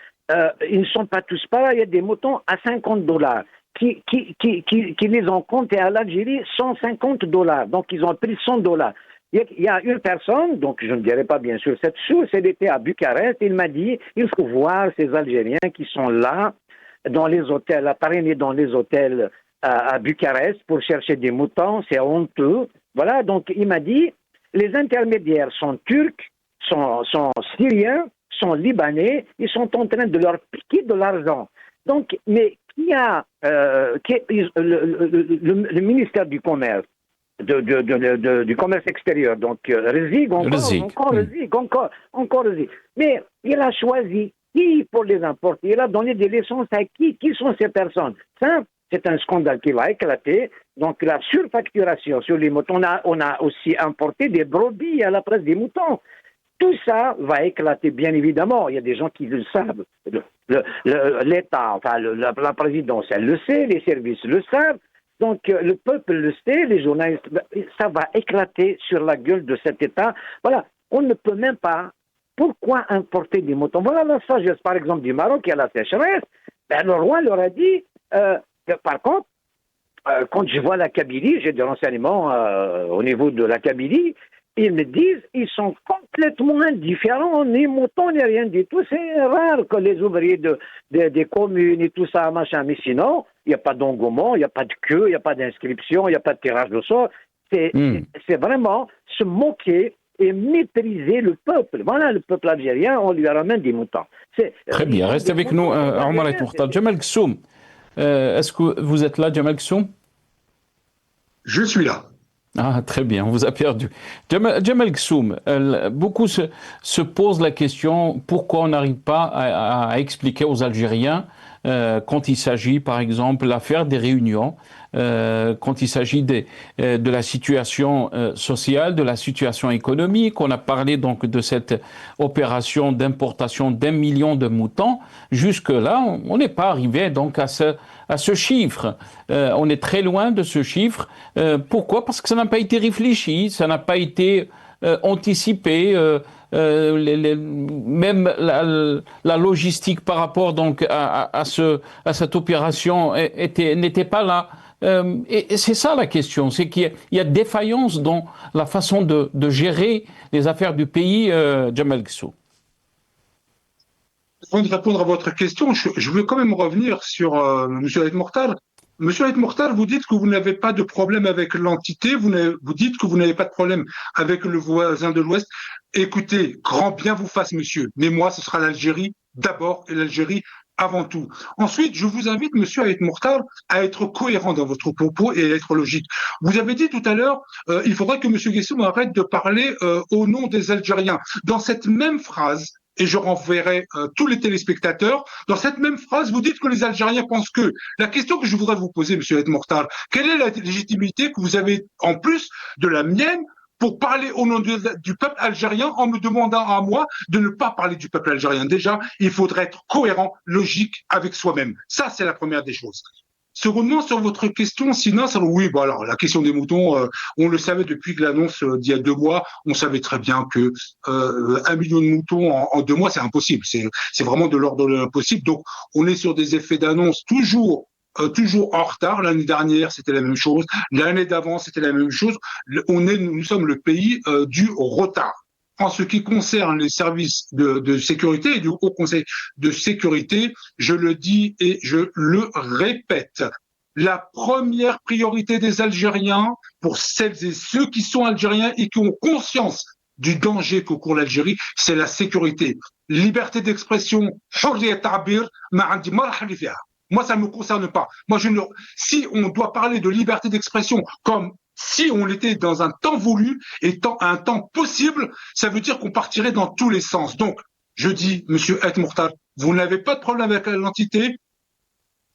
ils ne sont pas tous pareils. Il y a des moutons à $50 qui les ont comptés à l'Algérie $150. Donc, ils ont pris $100. Il y a une personne, donc je ne dirais pas bien sûr cette source, elle était à Bucarest, il m'a dit, il faut voir ces Algériens qui sont là, dans les hôtels, à traîner dans les hôtels à Bucarest pour chercher des moutons, c'est honteux. Voilà, donc il m'a dit, les intermédiaires sont turcs, sont syriens, sont libanais, ils sont en train de leur piquer de l'argent. Donc, mais le ministère du Commerce, du commerce extérieur. Donc, Rezik, encore Rezik. Mais il a choisi qui pour les importer. Il a donné des licences à qui? Qui sont ces personnes? Ça, c'est un scandale qui va éclater. Donc, la surfacturation sur les moutons. On a aussi importé des brebis à la place des moutons. Tout ça va éclater, bien évidemment. Il y a des gens qui le savent. L'État, enfin la présidence, elle le sait, les services le savent. Donc, le peuple le sait, les journalistes, ça va éclater sur la gueule de cet État. Voilà, on ne peut même pas. Pourquoi importer des moutons? Voilà la sagesse, par exemple, du Maroc, qui a la sécheresse. Ben, le roi leur a dit, par contre, quand je vois la Kabylie, j'ai des renseignements au niveau de la Kabylie, ils me disent ils sont complètement indifférents, ni moutons, ni rien du tout. C'est rare que les ouvriers des communes et tout ça, machin. Mais sinon, il n'y a pas d'engouement, il n'y a pas de queue, il n'y a pas d'inscription, il n'y a pas de tirage de sort. C'est vraiment se moquer et mépriser le peuple. Voilà, le peuple algérien, on lui ramène des moutons. Très bien, restez avec nous, Omar El Mokhtar. Jamal Ksum, est-ce que vous êtes là, Jamal Ksum? Je suis là. Ah, très bien, on vous a perdu. Jamal Ksum, beaucoup se posent la question pourquoi on n'arrive pas à expliquer aux Algériens quand il s'agit, par exemple, à faire des réunions, quand il s'agit de la situation sociale, de la situation économique. On a parlé donc de cette opération d'importation d'1 million de moutons. Jusque-là, on n'est pas arrivé donc à ce chiffre. On est très loin de ce chiffre. Pourquoi? Parce que ça n'a pas été réfléchi, ça n'a pas été anticipé. Même la logistique par rapport donc à cette opération n'était pas là. Et c'est ça la question, c'est qu'il y a défaillance dans la façon de gérer les affaires du pays, Jamal Ksum. Avant de répondre à votre question, je veux quand même revenir sur M. El Mokhtar. Monsieur El Mokhtar, vous dites que vous n'avez pas de problème avec l'entité, vous dites que vous n'avez pas de problème avec le voisin de l'Ouest. Écoutez, grand bien vous fasse, monsieur, mais moi, ce sera l'Algérie d'abord et l'Algérie avant tout. Ensuite, je vous invite, monsieur El Mokhtar, à être cohérent dans votre propos et à être logique. Vous avez dit tout à l'heure, il faudrait que monsieur Guessoum arrête de parler au nom des Algériens. Dans cette même phrase, et je renverrai tous les téléspectateurs, dans cette même phrase, vous dites que les Algériens pensent que. La question que je voudrais vous poser, monsieur El Mokhtar, quelle est la légitimité que vous avez, en plus de la mienne, pour parler au nom du peuple algérien en me demandant à moi de ne pas parler du peuple algérien? Déjà, il faudrait être cohérent, logique avec soi-même. Ça, c'est la première des choses. Secondement, sur votre question, sinon, oui, bon alors la question des moutons, on le savait depuis que l'annonce d'il y a 2 mois, on savait très bien que 1 million de moutons en 2 mois, c'est impossible. C'est vraiment de l'ordre de l'impossible. Donc, on est sur des effets d'annonce toujours en retard. L'année dernière, c'était la même chose. L'année d'avant, c'était la même chose. Nous sommes le pays du retard. En ce qui concerne les services de sécurité et du Haut Conseil de sécurité, je le dis et je le répète, la première priorité des Algériens, pour celles et ceux qui sont Algériens et qui ont conscience du danger que court l'Algérie, c'est la sécurité. Liberté d'expression, moi, ça ne me concerne pas. Si on doit parler de liberté d'expression comme si on était dans un temps voulu et un temps possible, ça veut dire qu'on partirait dans tous les sens. Donc, je dis, monsieur El Mokhtar, vous n'avez pas de problème avec l'entité,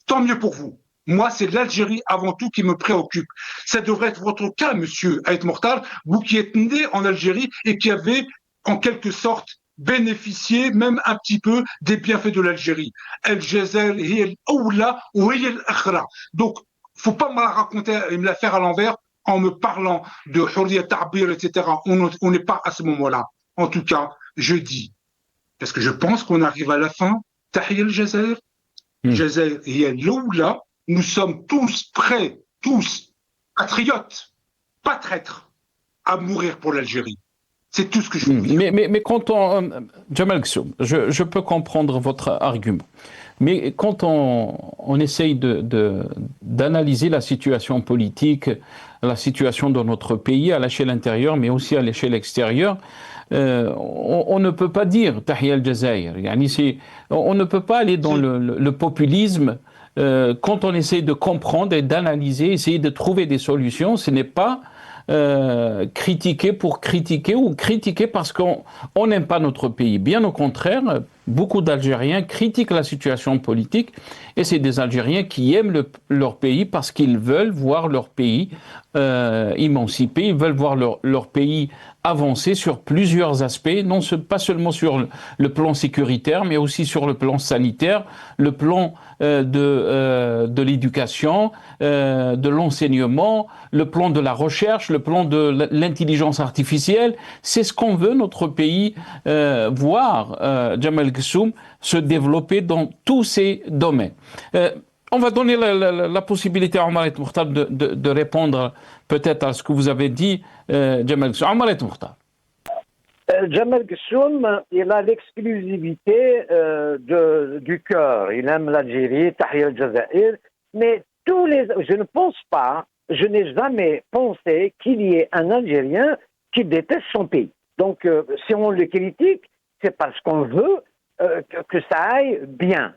tant mieux pour vous. Moi, c'est l'Algérie avant tout qui me préoccupe. Ça devrait être votre cas, monsieur El Mokhtar, vous qui êtes né en Algérie et qui avez, en quelque sorte, bénéficié même un petit peu des bienfaits de l'Algérie. El Jazer, El Oula ou El Akhra. Donc, faut pas me la raconter et me la faire à l'envers en me parlant de Hurriyat Ta'bir, etc. On n'est pas à ce moment-là. En tout cas, je dis, parce que je pense qu'on arrive à la fin, Tahiyya al-Jazair, Jazair et Loula, nous sommes tous prêts, tous patriotes, pas traîtres, à mourir pour l'Algérie. C'est tout ce que je veux dire. Mais quand on... Jamal Ksum, je peux comprendre votre argument. Mais quand on essaye d'analyser la situation politique, la situation dans notre pays, à l'échelle intérieure, mais aussi à l'échelle extérieure, on ne peut pas dire Tahiyya al-Jazair. On ne peut pas aller dans le populisme. Quand on essaie de comprendre et d'analyser, essayer de trouver des solutions, ce n'est pas critiquer pour critiquer ou critiquer parce qu'on n'aime pas notre pays. Bien au contraire, beaucoup d'Algériens critiquent la situation politique et c'est des Algériens qui aiment leur pays parce qu'ils veulent voir leur pays émancipé, ils veulent voir leur pays avancer sur plusieurs aspects, non pas seulement sur le plan sécuritaire, mais aussi sur le plan sanitaire, le plan de l'éducation, de l'enseignement, le plan de la recherche, le plan de l'intelligence artificielle. C'est ce qu'on veut, notre pays, voir Jamal Gessoum se développer dans tous ces domaines. On va donner la possibilité à Omar Mokhtar de répondre peut-être à ce que vous avez dit, Jamal Gessoum. Omar Mokhtar. Jamal Gessoum, il a l'exclusivité du cœur. Il aime l'Algérie, Tahrir al-Jazair, mais je ne pense pas, je n'ai jamais pensé qu'il y ait un Algérien qui déteste son pays. Donc, si on le critique, c'est parce qu'on veut que ça aille bien.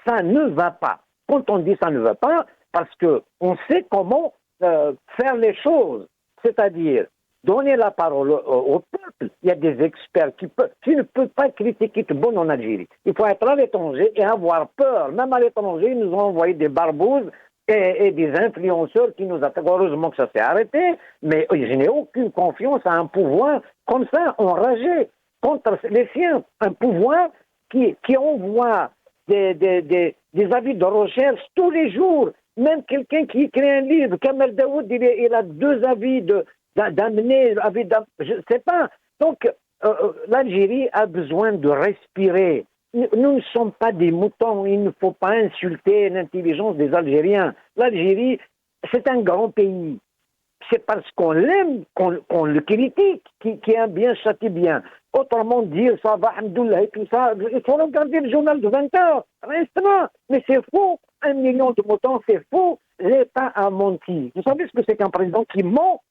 Ça ne va pas. Quand on dit ça ne va pas, parce qu'on sait comment faire les choses, c'est-à-dire donner la parole au peuple. Il y a des experts qui ne peuvent pas critiquer tout le monde en Algérie. Il faut être à l'étranger et avoir peur. Même à l'étranger, ils nous ont envoyé des barbouzes et des influenceurs qui nous attaquent. Heureusement que ça s'est arrêté, mais je n'ai aucune confiance à un pouvoir comme ça, enragé contre les siens. Un pouvoir qui envoie des avis de recherche tous les jours. Même quelqu'un qui écrit un livre, Kamel Daoud, il a 2 avis d'amener, je ne sais pas. Donc, l'Algérie a besoin de respirer. Nous ne sommes pas des moutons, il ne faut pas insulter l'intelligence des Algériens. L'Algérie, c'est un grand pays. C'est parce qu'on l'aime qu'on le critique, qui aime bien châtie bien. Autrement dire, ça va, alhamdoulilah, et tout ça, il faut regarder le journal de 20 heures, reste là. Mais c'est faux, 1 million de moutons, c'est faux. L'État a menti. Vous savez ce que c'est qu'un président qui ment?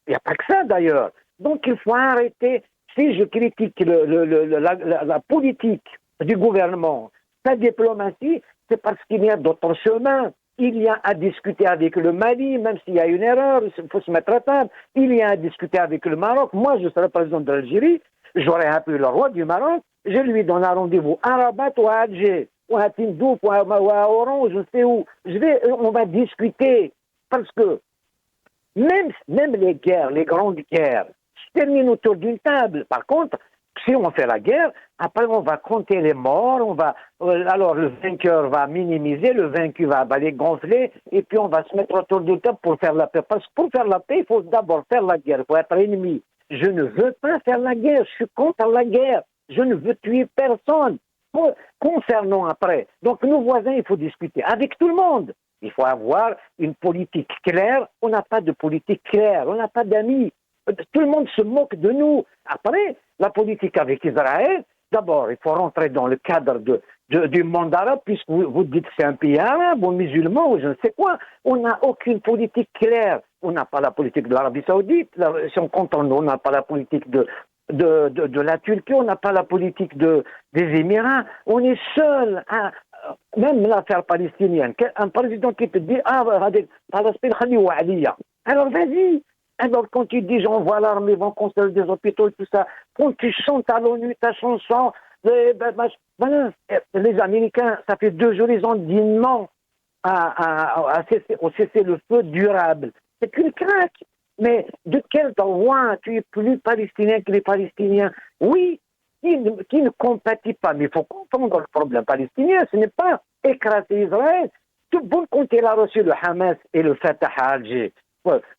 Il n'y a pas que ça d'ailleurs. Donc il faut arrêter. Si je critique la politique du gouvernement, sa diplomatie, c'est parce qu'il y a d'autres chemins. Il y a à discuter avec le Mali, même s'il y a une erreur, il faut se mettre à table. Il y a à discuter avec le Maroc. Moi, je serai président de l'Algérie, j'aurais appelé le roi du Maroc, je lui donne un rendez-vous à Rabat ou à Alger, ou à Tindouf, ou à Oran, je ne sais où. On va discuter. Parce que même les guerres, les grandes guerres, se terminent autour d'une table. Par contre, si on fait la guerre, après on va compter les morts, alors le vainqueur va minimiser, le vaincu va aller gonfler, et puis on va se mettre autour d'une table pour faire la paix. Parce que pour faire la paix, il faut d'abord faire la guerre, il faut être ennemi. Je ne veux pas faire la guerre, je suis contre la guerre, je ne veux tuer personne. Concernant après, donc nos voisins, il faut discuter avec tout le monde. Il faut avoir une politique claire. On n'a pas de politique claire, on n'a pas d'amis. Tout le monde se moque de nous. Après, la politique avec Israël, d'abord, il faut rentrer dans le cadre du monde arabe, puisque vous dites que c'est un pays arabe ou musulman ou je ne sais quoi. On n'a aucune politique claire. On n'a pas la politique de l'Arabie Saoudite. Si on compte, on n'a pas la politique de la Turquie, on n'a pas la politique des Émirats. On est seul. Même l'affaire palestinienne. Un président qui te dit Palestine, alors vas-y. Alors quand tu dis j'envoie l'armée, vont construire des hôpitaux et tout ça, quand tu chantes à l'ONU ta chanson, voilà, les Américains, ça fait 2 jours, ils ont dit non au cessez-le-feu durable. C'est qu'une craque. Mais de quel droit tu es plus palestinien que les Palestiniens? Oui, qui ne compatit pas. Mais il faut comprendre le problème palestinien. Ce n'est pas écraser Israël. Tout bon quand il a reçu le Hamas et le Fatah à Alger,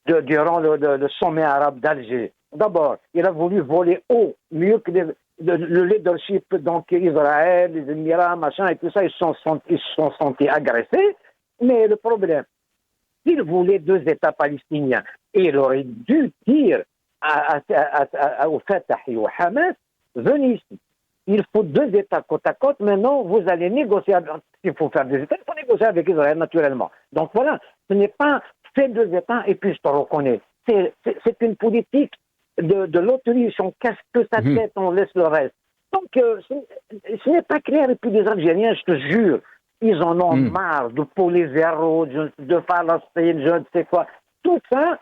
durant le sommet arabe d'Alger. D'abord, il a voulu voler haut, mieux que le leadership, donc Israël, les Émirats, machin, et tout ça, ils se sont sentis agressés. Mais le problème, s'il voulait 2 États palestiniens, et il aurait dû dire au Fatah et au Hamas, venez ici. Il faut 2 États côte à côte. Maintenant, vous allez négocier. S'il faut faire des États, il faut négocier avec Israël, naturellement. Donc voilà, ce n'est pas fait 2 États et puis je te reconnais. C'est une politique de loterie. Si on casse que sa tête, on laisse le reste. Donc, ce n'est pas clair. Et puis les Algériens, je te jure, ils en ont marre de Polisario, de Palestine, je ne sais quoi. tout ça,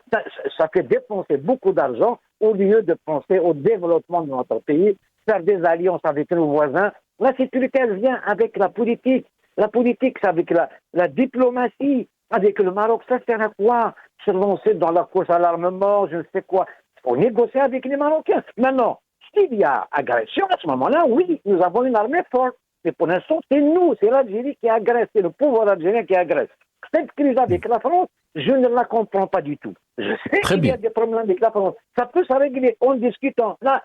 ça fait dépenser beaucoup d'argent au lieu de penser au développement de notre pays, faire des alliances avec nos voisins. La sécurité, elle vient avec la politique. La politique, c'est avec la diplomatie. Avec le Maroc, ça sert à quoi? Se lancer dans la course à l'armement, je ne sais quoi. Il faut négocier avec les Marocains. Maintenant, s'il y a agression, à ce moment-là, oui, nous avons une armée forte. Mais pour l'instant, c'est nous, c'est l'Algérie qui agresse, c'est le pouvoir algérien qui agresse. Cette crise avec la France, je ne la comprends pas du tout. Je sais qu'il y a des problèmes avec la France. Ça peut se régler en discutant. Là,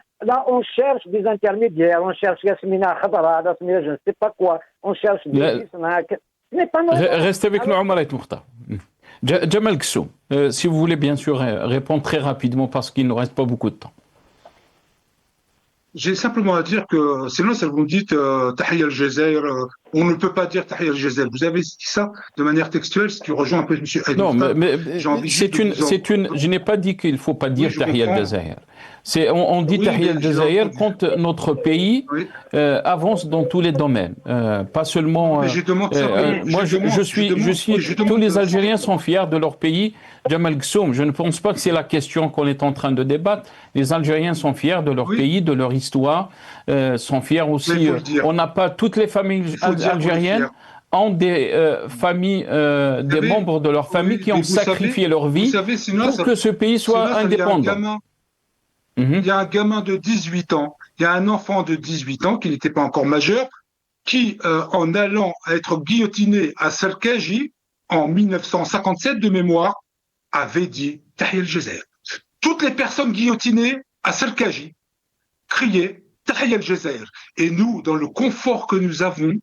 on cherche des intermédiaires, on cherche Yasmina Khadara, Yasmina je ne sais pas quoi, on cherche des snack. Restez avec nous, Omar El Mokhtar. Jamal Kssoum, si vous voulez bien sûr répondre très rapidement parce qu'il ne reste pas beaucoup de temps. J'ai simplement à dire que, sinon, ça vous dites Tahia al-Jazair, on ne peut pas dire Tahia al-Jazair. Vous avez dit ça de manière textuelle, ce qui rejoint un peu M. Aïd Non, Mokhtar. mais je n'ai pas dit qu'il ne faut pas dire Tahia al-Jazair. On dit Tahia al-Jazair quand notre pays avance dans tous les domaines, pas seulement. Tous les Algériens sont fiers de leur pays. Jamal Kssoum, je ne pense pas que c'est la question qu'on est en train de débattre. Les Algériens sont fiers de leur pays, de leur histoire, sont fiers aussi. On n'a pas toutes les familles algériennes ont des familles, des membres de leur famille qui ont sacrifié leur vie pour que ce pays soit indépendant. Il y a un gamin de 18 ans, il y a un enfant de 18 ans qui n'était pas encore majeur, qui, en allant être guillotiné à Salkaji en 1957 de mémoire, avait dit Tahia al-Jazair. Toutes les personnes guillotinées à Salkaji criaient Tahia al-Jazair. Et nous, dans le confort que nous avons,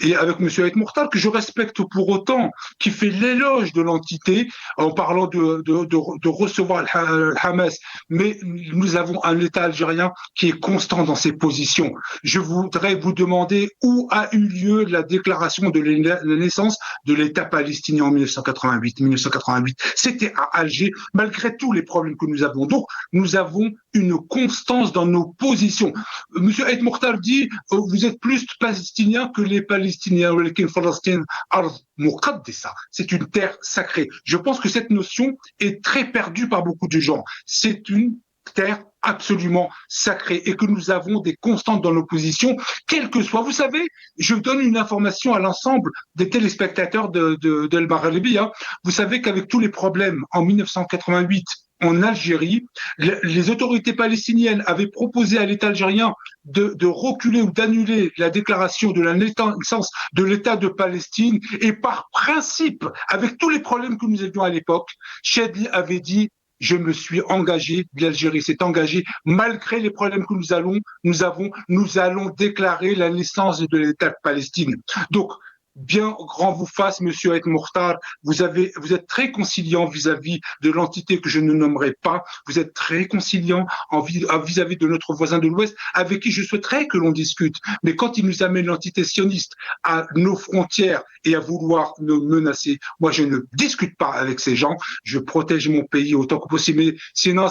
et avec M. Aïd Mokhtar, que je respecte pour autant, qui fait l'éloge de l'entité en parlant de recevoir le Hamas, mais nous avons un État algérien qui est constant dans ses positions. Je voudrais vous demander où a eu lieu la déclaration de la naissance de l'État palestinien en 1988. C'était à Alger, malgré tous les problèmes que nous avons. Donc, nous avons une constance dans nos positions. M. Aïd Mokhtar dit vous êtes plus palestinien que les Palestiniens, c'est une terre sacrée. Je pense que cette notion est très perdue par beaucoup de gens. C'est une terre absolument sacrée et que nous avons des constantes dans nos positions, quel que soit. Vous savez, je donne une information à l'ensemble des téléspectateurs d'El Maghribi. Vous savez qu'avec tous les problèmes en 1988, en Algérie, les autorités palestiniennes avaient proposé à l'État algérien de reculer ou d'annuler la déclaration de la naissance de l'État de Palestine. Et par principe, avec tous les problèmes que nous avions à l'époque, Chedli avait dit je me suis engagé, l'Algérie s'est engagée, malgré les problèmes que nous allons déclarer la naissance de l'État de Palestine. Donc, bien grand vous fasse, Monsieur Aïd Mokhtar, vous êtes très conciliant vis-à-vis de l'entité que je ne nommerai pas. Vous êtes très conciliant vis-à-vis de notre voisin de l'Ouest, avec qui je souhaiterais que l'on discute. Mais quand il nous amène l'entité sioniste à nos frontières et à vouloir nous menacer, moi je ne discute pas avec ces gens. Je protège mon pays autant que possible. Mais sinon,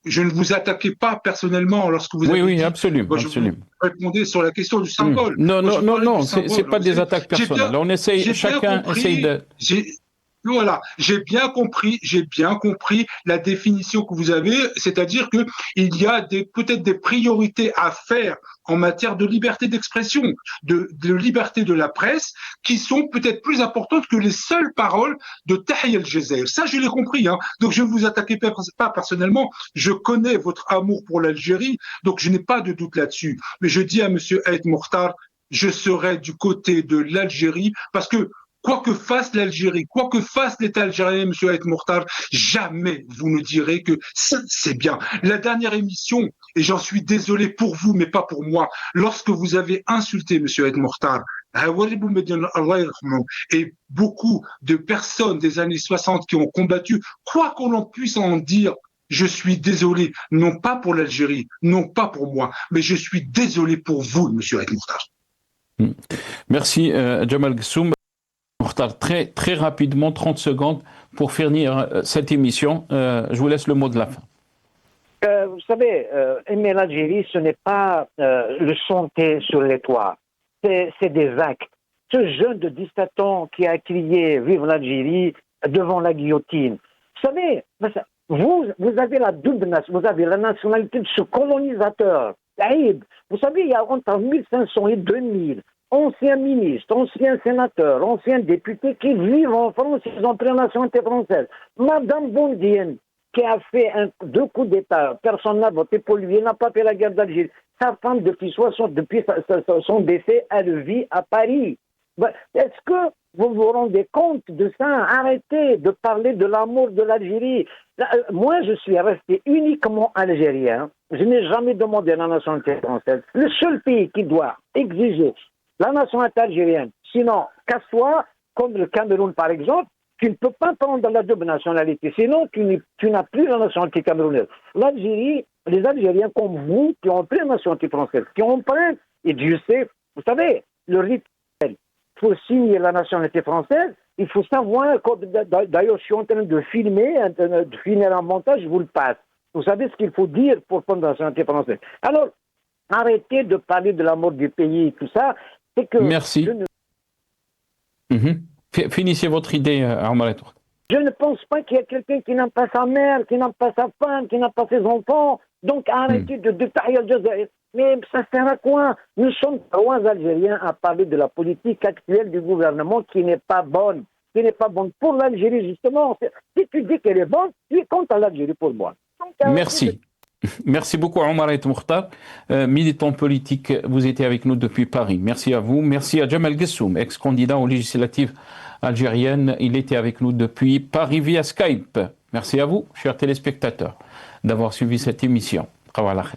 je ne vous attaquais pas personnellement lorsque vous avez dit, absolument. Je répondais sur la question du symbole. Non, c'est pas des attaques personnelles. On essaye, chacun essaye de... Voilà, j'ai bien compris la définition que vous avez, c'est-à-dire que il y a peut-être des priorités à faire en matière de liberté d'expression, de liberté de la presse, qui sont peut-être plus importantes que les seules paroles de Tahia al-Jazair. Ça, je l'ai compris. Donc, je ne vous attaquais pas personnellement. Je connais votre amour pour l'Algérie, donc je n'ai pas de doute là-dessus. Mais je dis à Monsieur Aïd Mokhtar, je serai du côté de l'Algérie, parce que quoi que fasse l'Algérie, quoi que fasse l'État algérien, M. Aïd Mokhtar, jamais vous ne direz que ça, c'est bien. La dernière émission, et j'en suis désolé pour vous, mais pas pour moi, lorsque vous avez insulté M. Aïd Mokhtar, et beaucoup de personnes des années 60 qui ont combattu, quoi qu'on en puisse en dire, je suis désolé, non pas pour l'Algérie, non pas pour moi, mais je suis désolé pour vous, M. Aïd Mokhtar. Merci, Jamal Kssoum. Très, très rapidement, 30 secondes pour finir cette émission. Je vous laisse le mot de la fin. Vous savez, aimer l'Algérie, ce n'est pas le chanter sur les toits. C'est des actes. Ce jeune de 17 ans qui a crié « Vive l'Algérie » devant la guillotine, savez, vous avez la double nation, vous avez la nationalité de ce colonisateur. Aïb. Vous savez, il y a entre 1500 et 2000 anciens ministres, anciens sénateurs, anciens députés qui vivent en France, ils ont pris la nationalité française. Madame Bondienne, qui a fait 2 coups d'État, personne n'a voté pour lui, il n'a pas fait la guerre d'Algérie. Sa femme, depuis son décès, elle vit à Paris. Est-ce que vous vous rendez compte de ça? Arrêtez de parler de l'amour de l'Algérie. Moi, je suis resté uniquement algérien. Je n'ai jamais demandé la nationalité française. Le seul pays qui doit exiger la nationalité algérienne, sinon, casse-toi, comme le Cameroun par exemple, tu ne peux pas prendre la double nationalité, sinon tu n'as plus la nationalité camerounaise. L'Algérie, les Algériens comme vous, qui ont pris la nationalité française, qui ont pris, et Dieu sait, vous savez, le rituel, il faut signer la nationalité française, il faut savoir, d'ailleurs je suis en train de finir un montage, je vous le passe. Vous savez ce qu'il faut dire pour prendre la nationalité française. Alors, arrêtez de parler de la mort du pays et tout ça. C'est que merci. Finissez votre idée, Omar Touré. Je ne pense pas qu'il y ait quelqu'un qui n'a pas sa mère, qui n'a pas sa femme, qui n'a pas ses enfants. Donc arrêtez de tailler le Jazaïr. Mais ça sert à quoi? Nous sommes 3 Algériens à parler de la politique actuelle du gouvernement qui n'est pas bonne. Qui n'est pas bonne pour l'Algérie, justement. Si tu dis qu'elle est bonne, tu es contre l'Algérie pour moi. Donc, merci. Merci beaucoup, Omar El Mokhtar, militant politique. Vous étiez avec nous depuis Paris. Merci à vous. Merci à Jamal Gessoum, ex-candidat aux législatives algériennes. Il était avec nous depuis Paris via Skype. Merci à vous, chers téléspectateurs, d'avoir suivi cette émission. Au revoir.